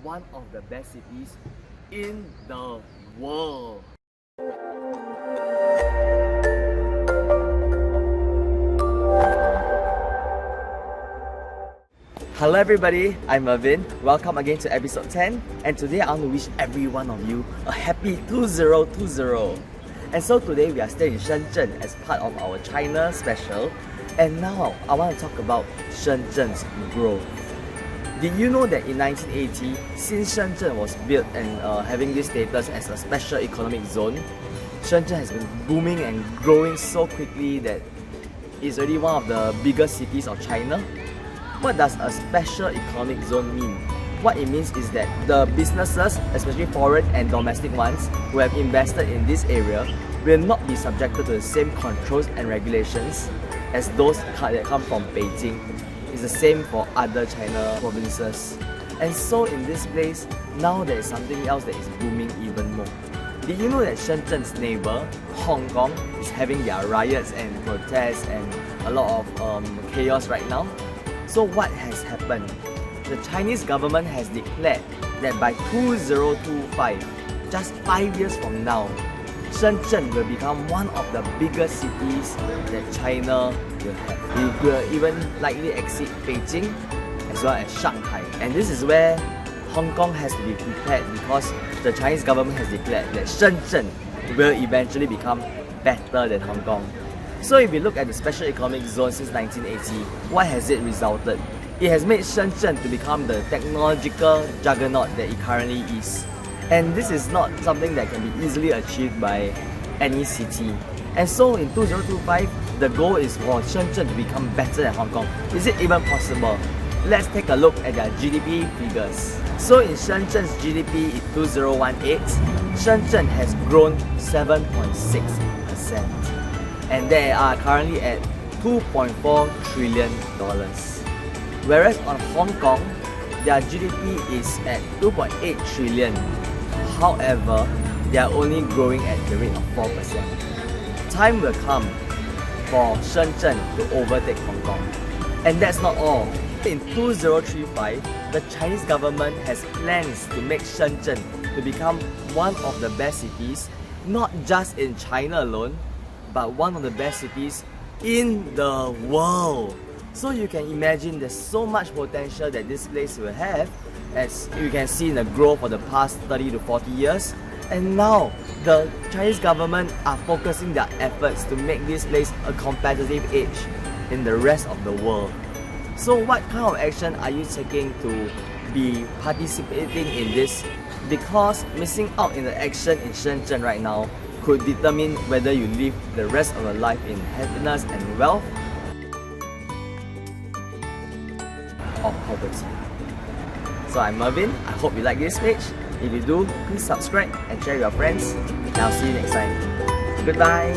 one of the best cities in the world. Hello everybody, I'm Mervin. Welcome again to episode 10, and today I want to wish every one of you a happy 2020. And so today we are staying in Shenzhen as part of our China special, and now I want to talk about Shenzhen's growth. Did you know that in 1980, since Shenzhen was built and having this status as a special economic zone, Shenzhen has been booming and growing so quickly that it's already one of the biggest cities of China? What does a special economic zone mean? What it means is that the businesses, especially foreign and domestic ones, who have invested in this area will not be subjected to the same controls and regulations as those that come from Beijing. It's the same for other China provinces. And so in this place, now there is something else that is booming even more. Did you know that Shenzhen's neighbor, Hong Kong, is having their riots and protests and a lot of chaos right now? So what has happened? The Chinese government has declared that by 2025, just 5 years from now, Shenzhen will become one of the biggest cities that China will have. It will even likely exceed Beijing as well as Shanghai. And this is where Hong Kong has to be prepared, because the Chinese government has declared that Shenzhen will eventually become better than Hong Kong. So if you look at the special economic zone since 1980, what has it resulted? It has made Shenzhen to become the technological juggernaut that it currently is. And this is not something that can be easily achieved by any city. And so in 2025, the goal is for Shenzhen to become better than Hong Kong. Is it even possible? Let's take a look at their GDP figures. So in Shenzhen's GDP in 2018, Shenzhen has grown 7.6%. And they are currently at $2.4 trillion. Whereas on Hong Kong, their GDP is at 2.8 trillion. However, they are only growing at the rate of 4%. Time will come for Shenzhen to overtake Hong Kong. And that's not all. In 2035, the Chinese government has plans to make Shenzhen to become one of the best cities, not just in China alone, but one of the best cities in the world. So you can imagine there's so much potential that this place will have, as you can see in the growth for the past 30 to 40 years. And now, the Chinese government are focusing their efforts to make this place a competitive edge in the rest of the world. So what kind of action are you taking to be participating in this? Because missing out in the action in Shenzhen right now could determine whether you live the rest of your life in happiness and wealth or poverty. So I'm Mervin. I hope you like this page. If you do, please subscribe and share with your friends. And I'll see you next time. Goodbye.